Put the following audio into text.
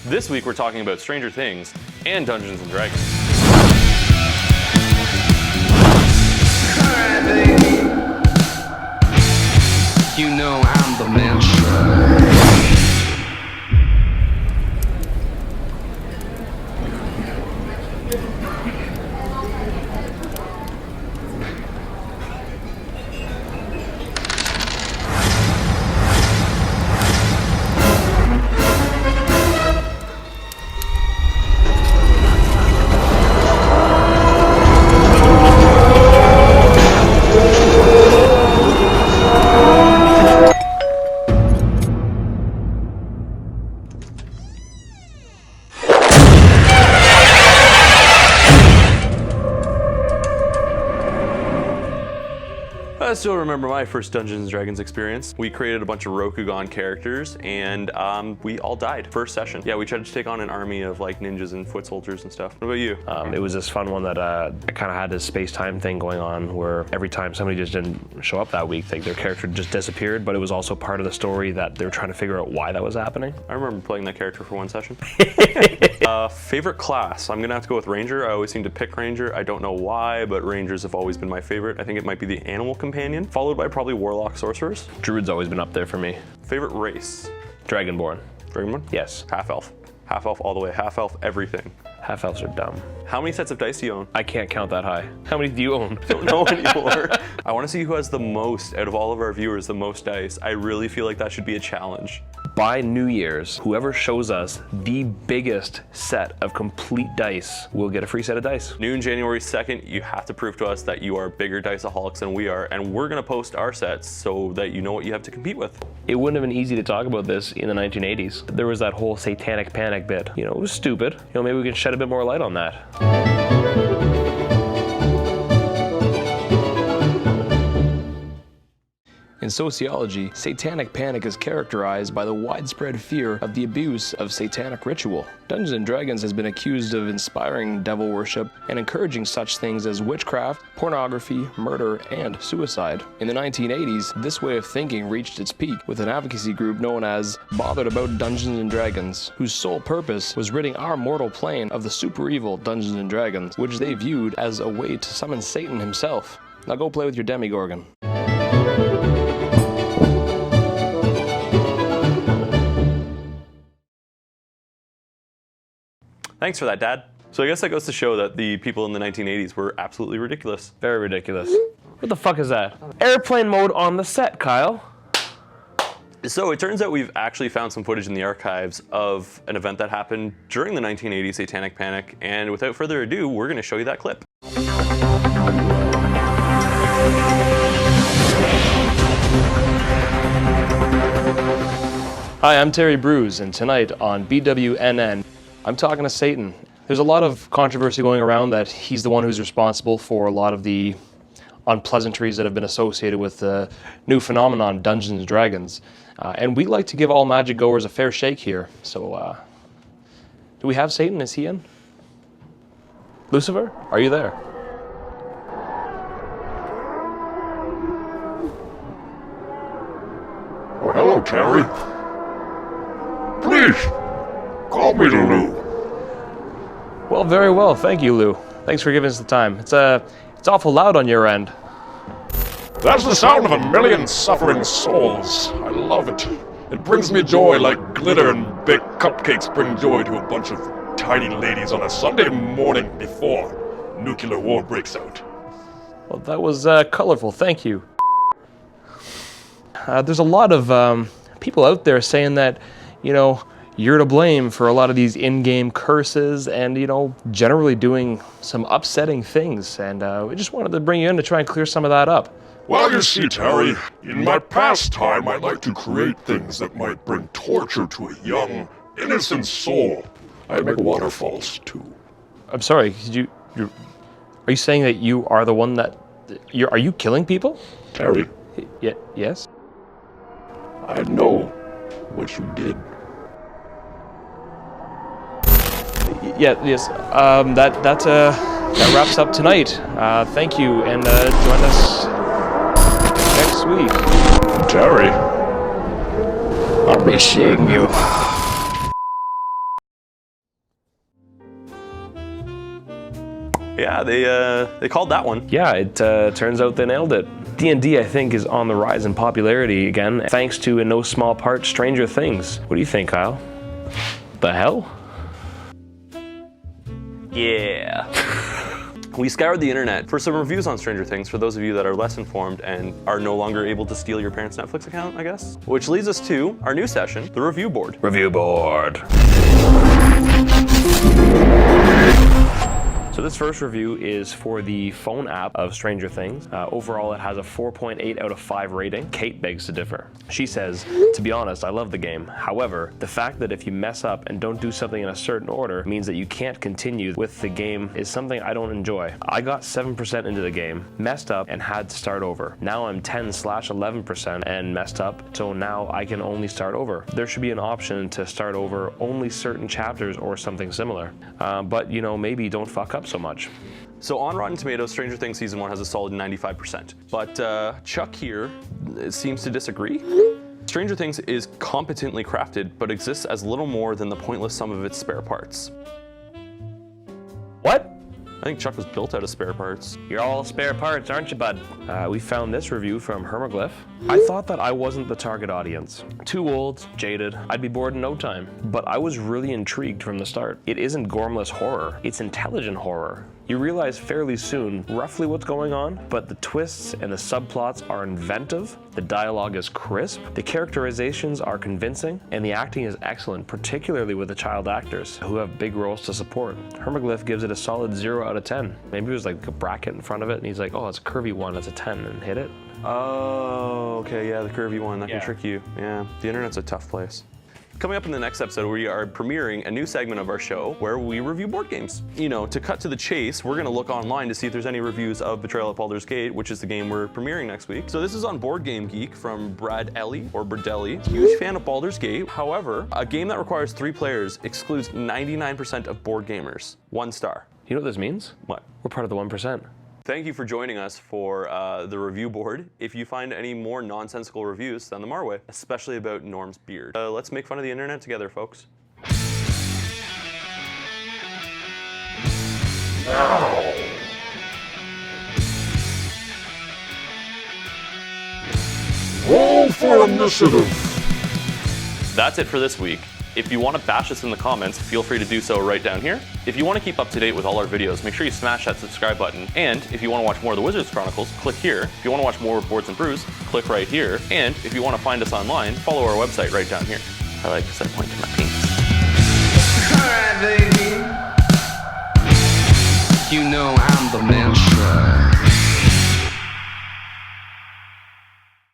This week we're talking about Stranger Things and Dungeons & Dragons. You know I'm the man. I still remember my first Dungeons & Dragons experience. We created a bunch of Rokugan characters and we all died first session. Yeah, we tried to take on an army of like ninjas and foot soldiers and stuff. What about you? It was this fun one that I kind of had this space-time thing going on where every time somebody just didn't show up that week, like their character just disappeared, but it was also part of the story that they were trying to figure out why that was happening. I remember playing that character for one session. Favorite class? I'm gonna have to go with Ranger. I always seem to pick Ranger. I don't know why, but Rangers have always been my favorite. I think it might be the animal companion, followed by probably Warlock Sorcerers. Druid's always been up there for me. Favorite race? Dragonborn. Dragonborn? Yes. Half-elf. Half-elf all the way. Half-elf everything. Half-elves are dumb. How many sets of dice do you own? I can't count that high. How many do you own? Don't know anymore. I want to see who has the most, out of all of our viewers, the most dice. I really feel like that should be a challenge. By New Year's, whoever shows us the biggest set of complete dice will get a free set of dice. Noon, January 2nd, you have to prove to us that you are bigger diceaholics than we are, and we're gonna post our sets so that you know what you have to compete with. It wouldn't have been easy to talk about this in the 1980s. There was that whole satanic panic bit. You know, it was stupid. You know, maybe we can shed a bit more light on that. In sociology, satanic panic is characterized by the widespread fear of the abuse of satanic ritual. Dungeons & Dragons has been accused of inspiring devil worship and encouraging such things as witchcraft, pornography, murder, and suicide. In the 1980s, this way of thinking reached its peak with an advocacy group known as Bothered About Dungeons & Dragons, whose sole purpose was ridding our mortal plane of the super evil Dungeons & Dragons, which they viewed as a way to summon Satan himself. Now go play with your Demigorgon. Thanks for that, Dad. So I guess that goes to show that the people in the 1980s were absolutely ridiculous. Very ridiculous. What the fuck is that? Airplane mode on the set, Kyle. So it turns out we've actually found some footage in the archives of an event that happened during the 1980 Satanic Panic, and without further ado, we're gonna show you that clip. Hi, I'm Terry Brews, and tonight on BWNN, I'm talking to Satan. There's a lot of controversy going around that he's the one who's responsible for a lot of the unpleasantries that have been associated with the new phenomenon, Dungeons & Dragons. And we like to give all magic goers a fair shake here. So, do we have Satan? Is he in? Lucifer, are you there? Oh, hello, Terry. Please, call me Lou. Well, very well. Thank you, Lou. Thanks for giving us the time. It's awful loud on your end. That's the sound of a million suffering souls. I love it. It brings me joy like glitter and baked cupcakes bring joy to a bunch of tiny ladies on a Sunday morning before nuclear war breaks out. Well, that was colorful. Thank you. There's a lot of people out there saying that, you know, you're to blame for a lot of these in-game curses and, you know, generally doing some upsetting things. And we just wanted to bring you in to try and clear some of that up. Well, you see, Terry, in my pastime, I like to create things that might bring torture to a young, innocent soul. I make waterfalls, too. I'm sorry, are you saying that you are the one that... are you killing people? Terry. Yes? I know what you did. Yes. That wraps up tonight. Thank you, and join us next week. Terry, I'll be seeing you. Yeah, they called that one. Yeah, it turns out they nailed it. D&D, I think, is on the rise in popularity again, thanks to, in no small part, Stranger Things. What do you think, Kyle? The hell? Yeah. We scoured the internet for some reviews on Stranger Things for those of you that are less informed and are no longer able to steal your parents' Netflix account, I guess. Which leads us to our new session, the review board. Review board. So this first review is for the phone app of Stranger Things. Overall, it has a 4.8 out of 5 rating. Kate begs to differ. She says, to be honest, I love the game. However, the fact that if you mess up and don't do something in a certain order means that you can't continue with the game is something I don't enjoy. I got 7% into the game, messed up, and had to start over. Now I'm 10/11% and messed up, so now I can only start over. There should be an option to start over only certain chapters or something similar. But, you know, maybe don't fuck up so much. So on Rotten Tomatoes, Stranger Things Season 1 has a solid 95%. But Chuck here seems to disagree. Stranger Things is competently crafted, but exists as little more than the pointless sum of its spare parts. What? I think Chuck was built out of spare parts. You're all spare parts, aren't you, bud? We found this review from Hermoglyph. I thought that I wasn't the target audience. Too old, jaded, I'd be bored in no time. But I was really intrigued from the start. It isn't gormless horror, it's intelligent horror. You realize fairly soon roughly what's going on, but the twists and the subplots are inventive, the dialogue is crisp, the characterizations are convincing, and the acting is excellent, particularly with the child actors, who have big roles to support. Hermoglyph gives it a solid 0 out of 10. Maybe it was like a bracket in front of it, and he's like, oh, it's a curvy one, that's a 10, and hit it. Oh, okay, yeah, the curvy one, that can trick you. Yeah, the internet's a tough place. Coming up in the next episode, we are premiering a new segment of our show where we review board games. You know, to cut to the chase, we're gonna look online to see if there's any reviews of Betrayal at Baldur's Gate, which is the game we're premiering next week. So this is on Board Game Geek from Brad Ellie, or Bradelli. Huge fan of Baldur's Gate. However, a game that requires 3 players excludes 99% of board gamers. 1 star. You know what this means? What? We're part of the 1%. Thank you for joining us for the review board. If you find any more nonsensical reviews, send them our way, especially about Norm's beard. Let's make fun of the internet together, folks. Now. Roll for initiative. That's it for this week. If you want to bash us in the comments, feel free to do so right down here. If you want to keep up to date with all our videos, make sure you smash that subscribe button. And if you want to watch more of the Wizards Chronicles, click here. If you want to watch more Boards and Brews, click right here. And if you want to find us online, follow our website right down here. I like because I point to my penis. Alright, baby. You know I'm the master.